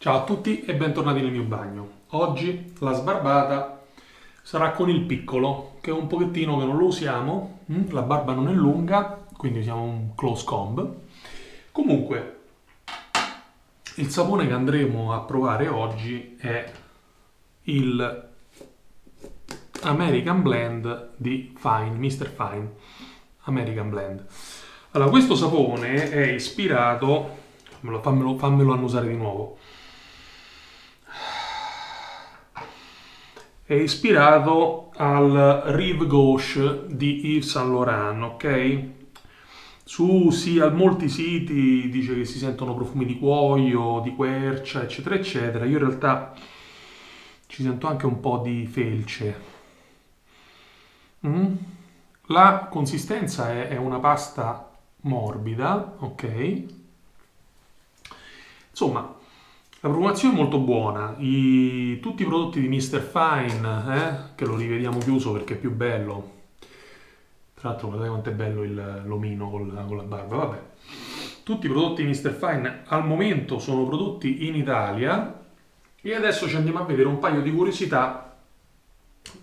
Ciao a tutti e bentornati nel mio bagno. Oggi la sbarbata sarà con il piccolo, che è un pochettino che non lo usiamo. La barba non è lunga, quindi usiamo un close comb. Comunque, il sapone che andremo a provare oggi è il American Blend di Fine, Mr. Fine. American Blend. Allora, questo sapone è ispirato, fammelo annusare di nuovo. È ispirato al Rive Gauche di Yves Saint Laurent, ok? Molti siti dice che si sentono profumi di cuoio, di quercia, eccetera, eccetera. Io in realtà ci sento anche un po' di felce. Mm? La consistenza è una pasta morbida, ok? Insomma, la profumazione è molto buona. Tutti i prodotti di Mr. Fine, che lo rivediamo chiuso perché è più bello. Tra l'altro, guardate quanto è bello l'omino con la barba. Vabbè. Tutti i prodotti di Mr. Fine al momento sono prodotti in Italia. E adesso ci andiamo a vedere un paio di curiosità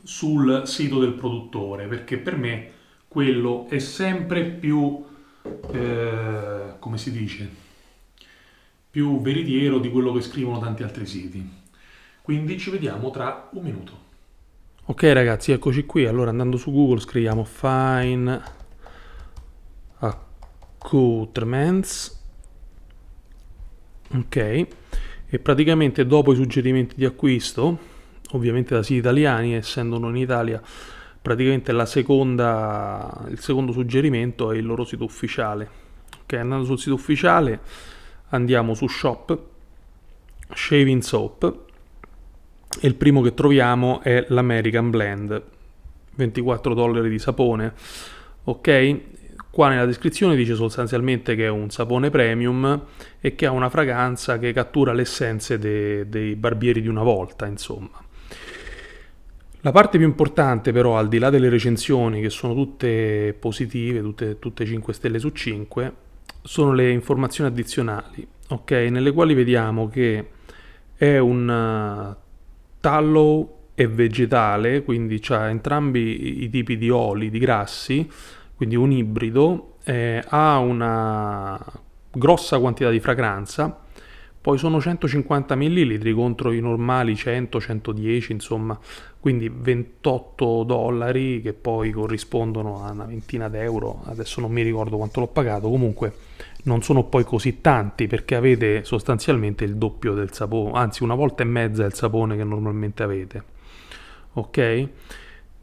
sul sito del produttore, perché per me quello è sempre più, come si dice, più veritiero di quello che scrivono tanti altri siti. Quindi ci vediamo tra un minuto. Ok ragazzi, eccoci qui. Allora andando su Google scriviamo Fine Accoutrements. Ok. E praticamente dopo i suggerimenti di acquisto, ovviamente da siti italiani, essendo non in Italia, praticamente il secondo suggerimento è il loro sito ufficiale. Ok, andando sul sito ufficiale andiamo su Shop, Shaving Soap, e il primo che troviamo è l'American Blend, $24 di sapone. Ok, qua nella descrizione dice sostanzialmente che è un sapone premium e che ha una fragranza che cattura le essenze dei barbieri di una volta, insomma. La parte più importante però, al di là delle recensioni che sono tutte positive, tutte 5 stelle su 5, sono le informazioni addizionali, ok? Nelle quali vediamo che è un tallow e vegetale, quindi ha entrambi i tipi di oli, di grassi, quindi un ibrido, ha una grossa quantità di fragranza, poi sono 150 ml contro i normali 100-110, insomma, quindi $28 che poi corrispondono a una ventina d'euro, adesso non mi ricordo quanto l'ho pagato, comunque non sono poi così tanti perché avete sostanzialmente il doppio del sapone, anzi una volta e mezza il sapone che normalmente avete. Ok?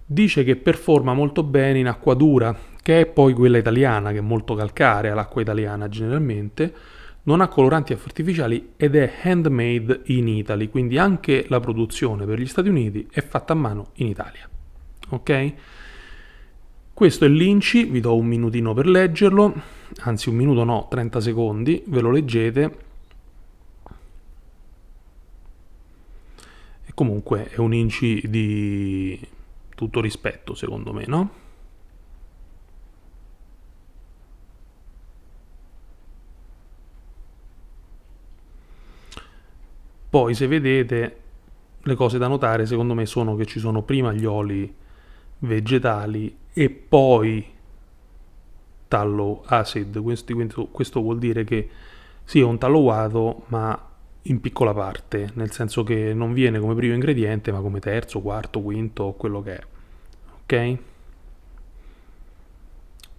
Dice che performa molto bene in acqua dura, che è poi quella italiana, che è molto calcarea, l'acqua italiana generalmente, non ha coloranti artificiali ed è handmade in Italy, quindi anche la produzione per gli Stati Uniti è fatta a mano in Italia. Ok? Questo è l'Inci, vi do un minutino per leggerlo, anzi un minuto no, 30 secondi, ve lo leggete. E comunque è un Inci di tutto rispetto, secondo me, no? Poi se vedete le cose da notare secondo me sono che ci sono prima gli oli vegetali e poi tallow acid. Questo vuol dire che sì, è un tallowato ma in piccola parte, nel senso che non viene come primo ingrediente ma come terzo, quarto, quinto, quello che è. Ok?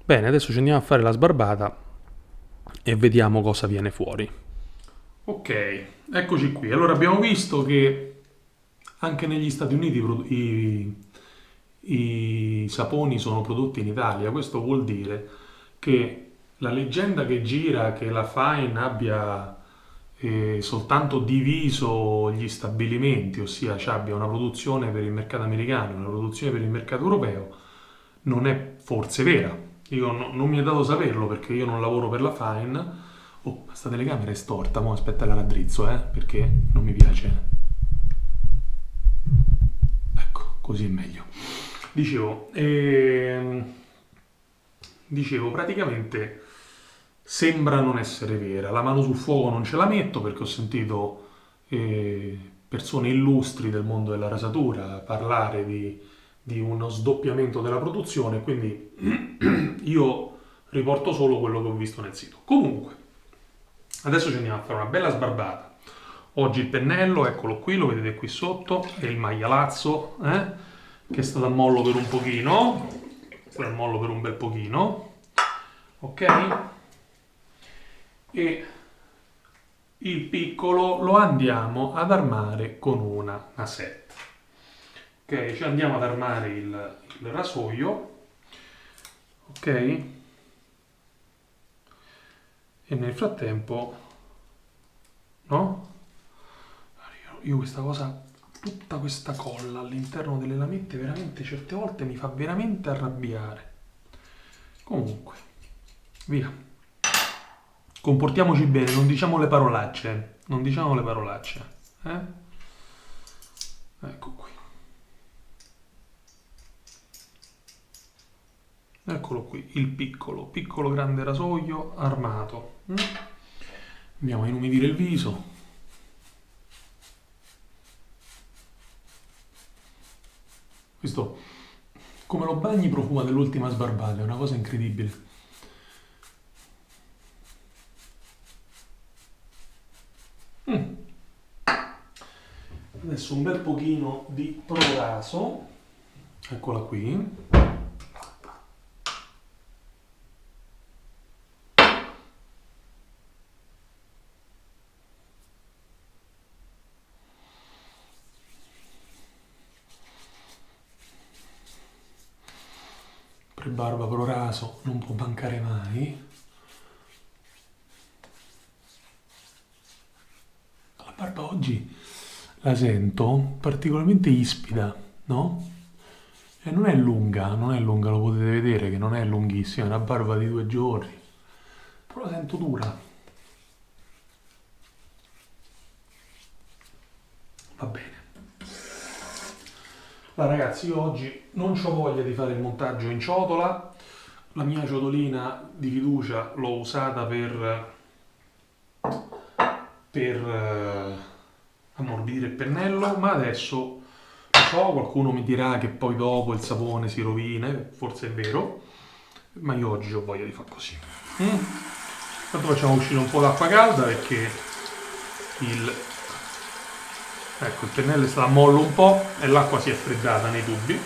Bene, adesso ci andiamo a fare la sbarbata e vediamo cosa viene fuori. Ok, eccoci qui. Allora abbiamo visto che anche negli Stati Uniti i saponi sono prodotti in Italia. Questo vuol dire che la leggenda che gira che la Fine abbia soltanto diviso gli stabilimenti, ossia abbia una produzione per il mercato americano e una produzione per il mercato europeo, non è forse vera. Io non mi è dato saperlo perché io non lavoro per la Fine. Oh, questa telecamera è storta, mo aspetta la raddrizzo, perché non mi piace. Ecco, così è meglio. Dicevo, praticamente sembra non essere vera. La mano sul fuoco non ce la metto perché ho sentito persone illustri del mondo della rasatura parlare di uno sdoppiamento della produzione, quindi io riporto solo quello che ho visto nel sito. Comunque, adesso ci andiamo a fare una bella sbarbata. Oggi il pennello, eccolo qui, lo vedete qui sotto, è il maialazzo, che è stato a mollo per un pochino, è stato a mollo per un bel pochino, ok? E il piccolo lo andiamo ad armare con una nasetta. Ok, ci andiamo ad armare il rasoio, ok? E nel frattempo, no? Io questa cosa, tutta questa colla all'interno delle lamette, veramente certe volte mi fa veramente arrabbiare. Comunque, via. Comportiamoci bene, non diciamo le parolacce. Non diciamo le parolacce. Ecco qui. Eccolo qui, il piccolo grande rasoio armato. Andiamo a inumidire il viso. Questo, come lo bagni, profuma dell'ultima sbarbata, è una cosa incredibile. Adesso un bel pochino di proraso, eccola qui. Prebarba proraso non può mancare mai. La barba oggi la sento particolarmente ispida, no? E non è lunga, lo potete vedere che non è lunghissima, è una barba di 2 giorni. Però la sento dura. Va bene. Allora ragazzi, io oggi non ho voglia di fare il montaggio in ciotola. La mia ciotolina di fiducia l'ho usata per ammorbidire il pennello, ma adesso so, qualcuno mi dirà che poi dopo il sapone si rovina, forse è vero, ma io oggi ho voglia di fare così. Tanto facciamo uscire un po' d'acqua calda perché ecco, il pennello sta a mollo un po' e l'acqua si è freddata nei tubi.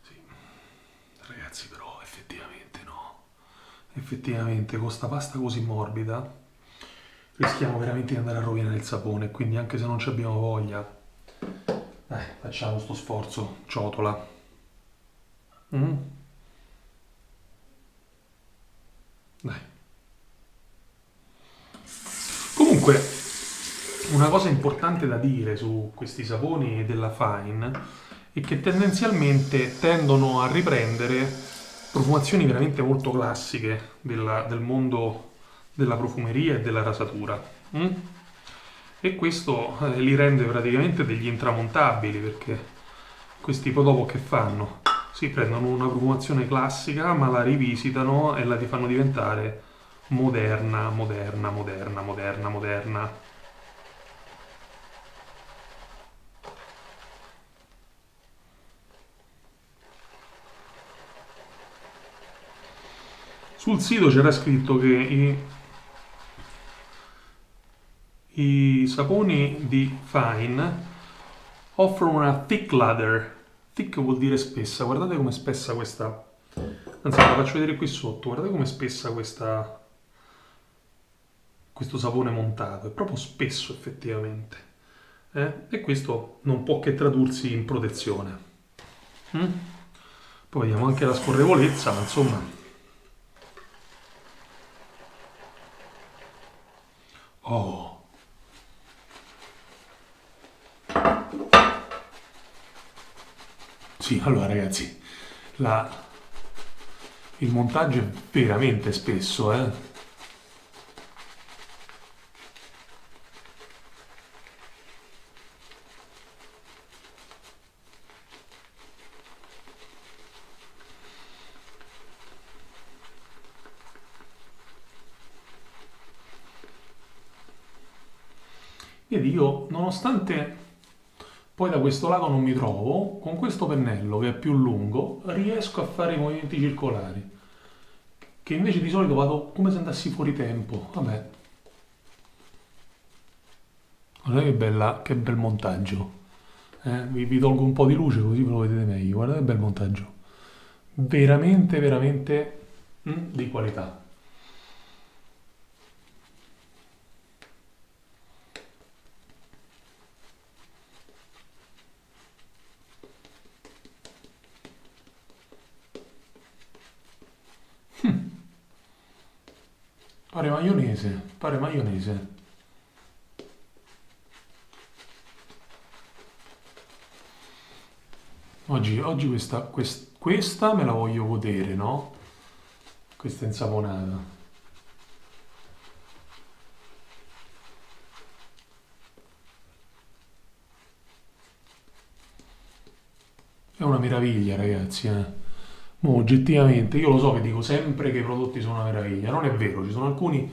Sì, ragazzi, però effettivamente no. Effettivamente con sta pasta così morbida rischiamo veramente di andare a rovinare il sapone, quindi anche se non ci abbiamo voglia, facciamo sto sforzo, ciotola. Dai. Comunque, una cosa importante da dire su questi saponi della Fine è che tendenzialmente tendono a riprendere profumazioni veramente molto classiche del mondo della profumeria e della rasatura. E questo li rende praticamente degli intramontabili perché questi poi dopo che fanno? Si prendono una profumazione classica ma la rivisitano e la fanno diventare moderna, moderna, moderna, moderna, moderna. Sul sito c'era scritto che i saponi di Fine offrono una thick lather. Thick vuol dire spessa. Guardate com'è spessa questa. Anzi, la faccio vedere qui sotto. Guardate com'è spessa questo sapone montato. È proprio spesso effettivamente. E questo non può che tradursi in protezione. Poi vediamo anche la scorrevolezza, ma insomma. Oh. Sì, allora ragazzi, il montaggio è veramente spesso, Vedi, io nonostante poi da questo lato non mi trovo, con questo pennello che è più lungo riesco a fare i movimenti circolari, che invece di solito vado come se andassi fuori tempo. Vabbè, guardate che bella, che bel montaggio. Vi tolgo un po' di luce così ve lo vedete meglio. Guardate che bel montaggio. Veramente, veramente di qualità. Pare maionese, pare maionese. Oggi questa me la voglio godere, no? Questa insaponata. È una meraviglia, ragazzi, eh. Mo, oggettivamente, io lo so che dico sempre che i prodotti sono una meraviglia, non è vero, ci sono alcuni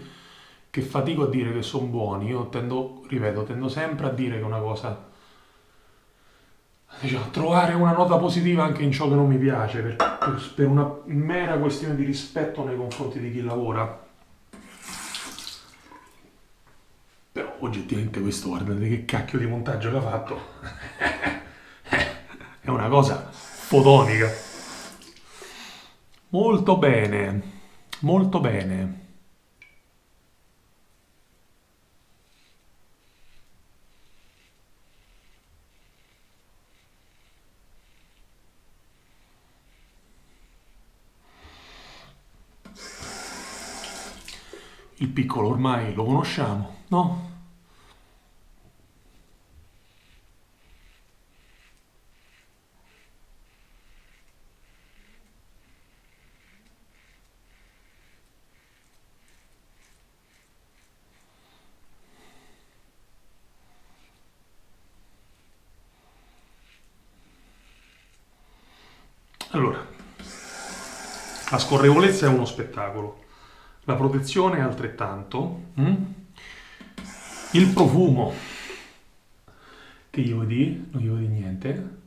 che fatico a dire che sono buoni, io tendo, ripeto, tendo sempre a dire che una cosa, diciamo, a trovare una nota positiva anche in ciò che non mi piace, per una mera questione di rispetto nei confronti di chi lavora. Però oggettivamente questo, guardate che cacchio di montaggio che ha fatto, è una cosa fotonica. Molto bene, molto bene. Il piccolo ormai lo conosciamo, no? Allora, la scorrevolezza è uno spettacolo, la protezione è altrettanto. Il profumo, che gli vuoi dire? Non gli vuoi dire niente.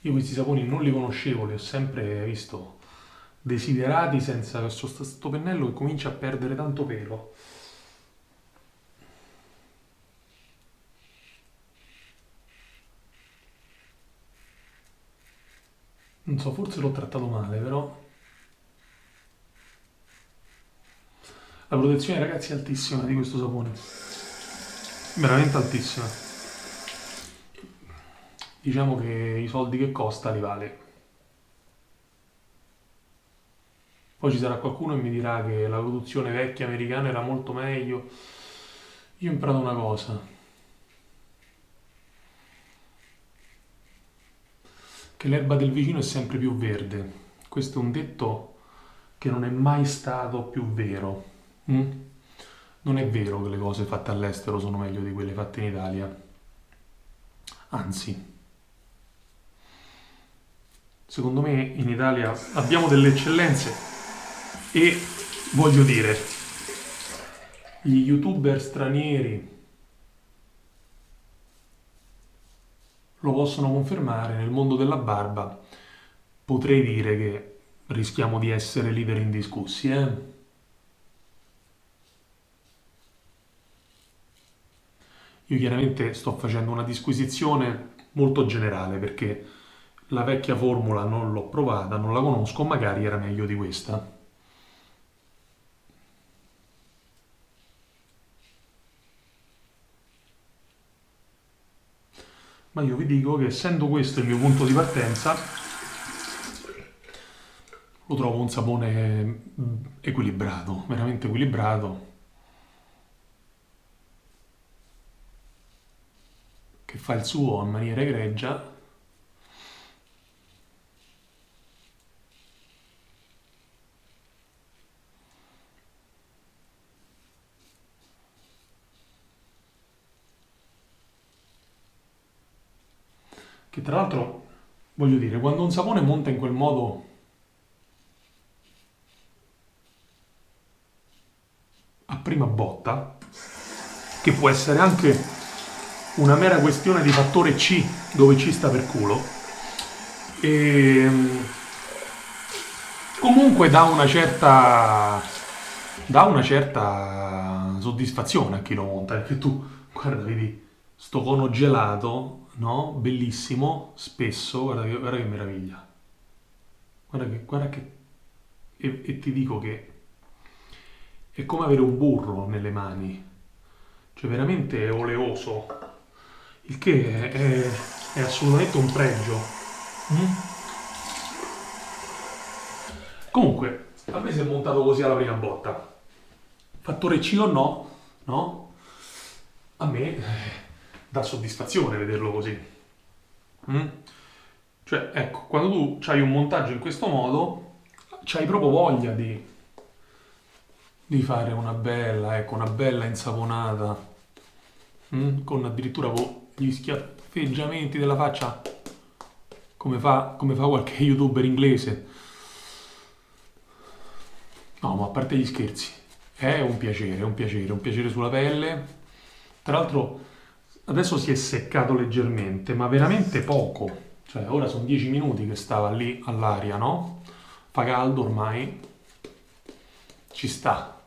Io questi saponi non li conoscevo, li ho sempre visto desiderati senza questo pennello che comincia a perdere tanto pelo. Non so, forse l'ho trattato male, però la protezione, ragazzi, è altissima di questo sapone. Veramente altissima. Diciamo che i soldi che costa li vale. Poi ci sarà qualcuno che mi dirà che la produzione vecchia americana era molto meglio. Io ho imparato una cosa, che l'erba del vicino è sempre più verde. Questo è un detto che non è mai stato più vero. Mm? Non è vero che le cose fatte all'estero sono meglio di quelle fatte in Italia. Anzi, secondo me in Italia abbiamo delle eccellenze e voglio dire, gli youtuber stranieri lo possono confermare, nel mondo della barba potrei dire che rischiamo di essere leader indiscussi, eh? Io chiaramente sto facendo una disquisizione molto generale perché la vecchia formula non l'ho provata, non la conosco, magari era meglio di questa. Ma io vi dico che essendo questo il mio punto di partenza, lo trovo un sapone equilibrato, veramente equilibrato, che fa il suo in maniera egregia, che tra l'altro, voglio dire, quando un sapone monta in quel modo a prima botta, che può essere anche una mera questione di fattore C, dove C sta per culo, e comunque dà una certa soddisfazione a chi lo monta, perché tu, guarda, vedi, sto cono gelato, no? Bellissimo, spesso, guarda che meraviglia. Guarda che e ti dico che è come avere un burro nelle mani, cioè veramente è oleoso, il che è assolutamente un pregio. Mm? Comunque, a me si è montato così alla prima botta. Fattore C o no? No? A me dà soddisfazione vederlo così. Mm? Cioè, ecco, quando tu hai un montaggio in questo modo, c'hai proprio voglia di fare una bella insaponata, con addirittura gli schiaffeggiamenti della faccia, come fa qualche youtuber inglese. No, ma a parte gli scherzi, è un piacere sulla pelle. Tra l'altro, adesso si è seccato leggermente, ma veramente poco. Cioè, ora sono 10 minuti che stava lì all'aria, no? Fa caldo ormai, ci sta.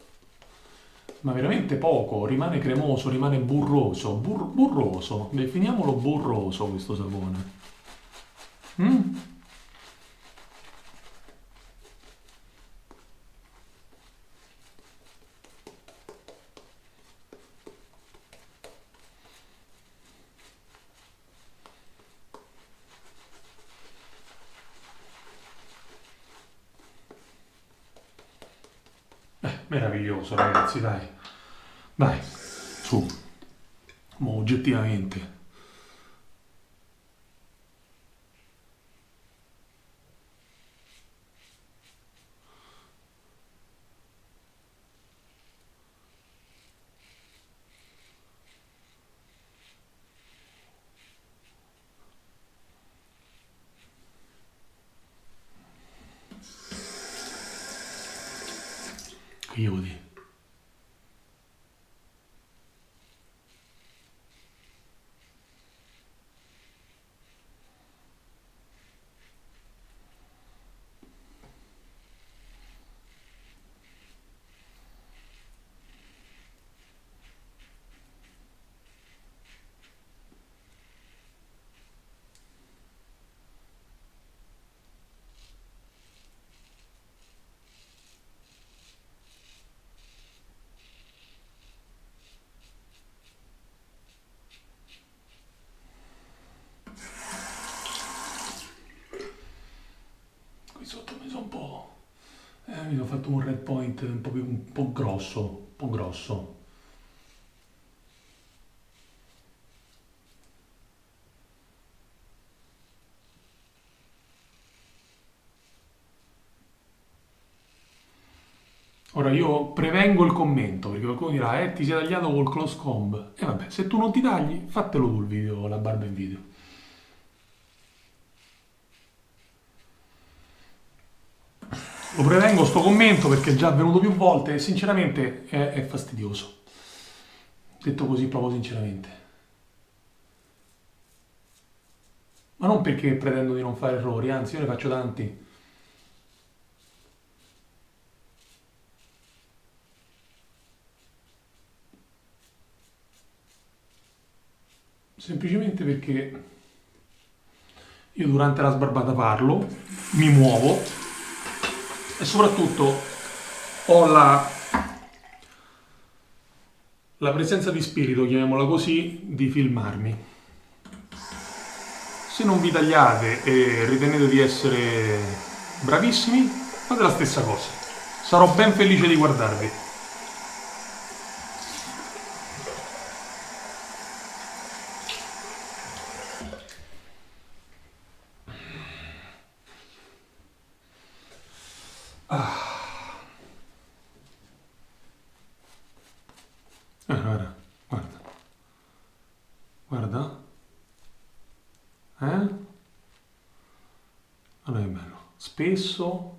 Ma veramente poco, rimane cremoso, rimane burroso. Burroso, definiamolo burroso questo sapone. Mm? Meraviglioso, ragazzi, dai. Dai, su, ma oggettivamente. Che io dico. Qui sotto mi sono un po'. Mi sono fatto un red point un po' grosso, un po' grosso. Ora io prevengo il commento perché qualcuno dirà, ti sei tagliato col close comb. E vabbè, se tu non ti tagli, fatelo tu il video, la barba in video. Lo prevengo sto commento perché è già avvenuto più volte e sinceramente è fastidioso. Detto così proprio sinceramente. Ma non perché pretendo di non fare errori, anzi io ne faccio tanti. Semplicemente perché io durante la sbarbata parlo, mi muovo e soprattutto ho la presenza di spirito, chiamiamola così, di filmarmi. Se non vi tagliate e ritenete di essere bravissimi, fate la stessa cosa. Sarò ben felice di guardarvi. Guarda, guarda, guarda. Eh? Guarda che bello. Spesso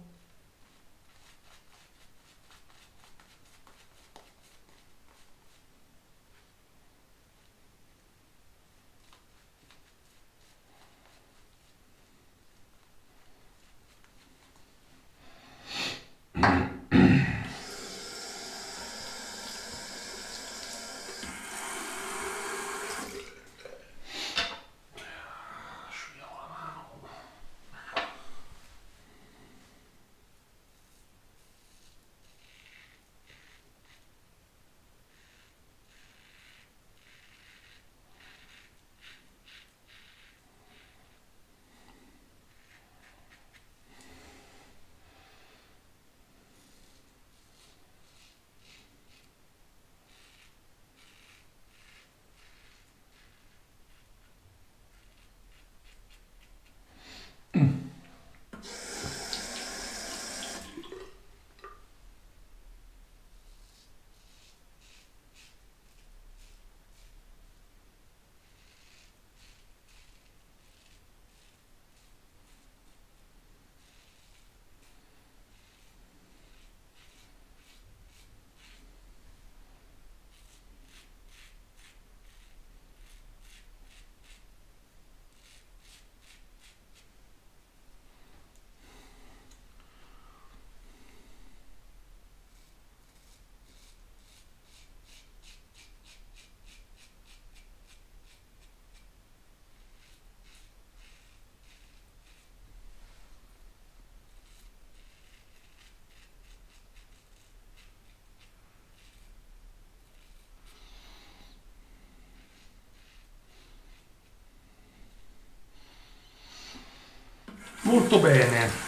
Molto bene.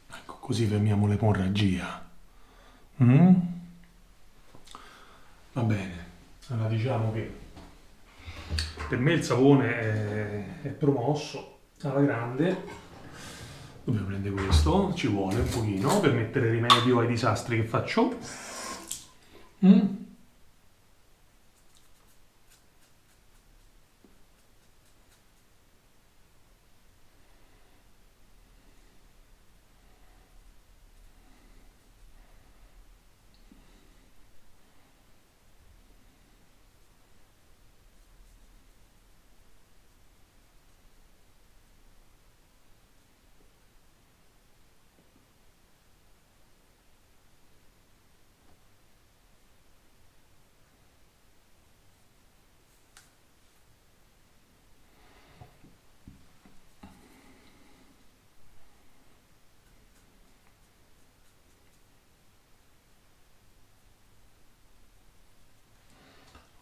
Ecco, così fermiamo l'emorragia. Mm? Va bene. Allora diciamo che per me il sapone è promosso alla grande. Dobbiamo prendere questo, ci vuole un pochino per mettere rimedio ai disastri che faccio. Mm?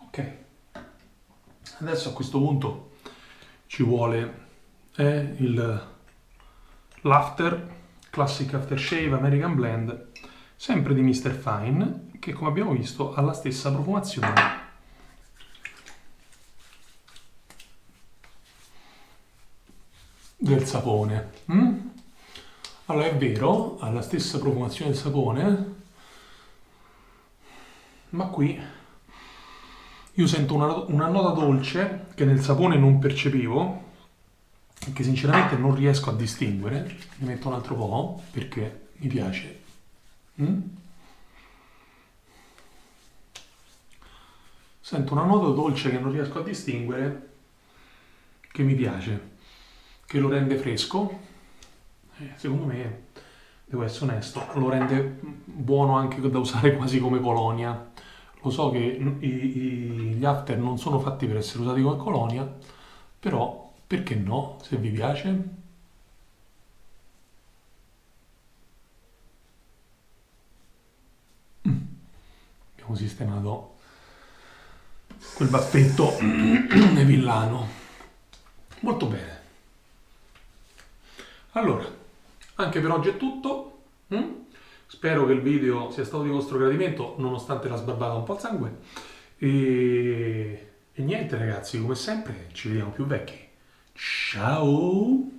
Ok, adesso a questo punto ci vuole l'After Classic Aftershave American Blend, sempre di Mr. Fine, che come abbiamo visto ha la stessa profumazione del sapone. Mm? Allora è vero, ha la stessa profumazione del sapone, ma qui io sento una nota dolce che nel sapone non percepivo, che sinceramente non riesco a distinguere. Ne metto un altro po' perché mi piace. Mm? Sento una nota dolce che non riesco a distinguere, che mi piace, che lo rende fresco. Secondo me, devo essere onesto, lo rende buono anche da usare quasi come colonia. Lo so che gli after non sono fatti per essere usati come colonia, però perché no, se vi piace? Abbiamo sistemato quel baffetto villano. Molto bene. Allora, anche per oggi è tutto. Mm? Spero che il video sia stato di vostro gradimento, nonostante la sbarbata un po' al sangue. E niente ragazzi, come sempre, ci vediamo più vecchi. Ciao!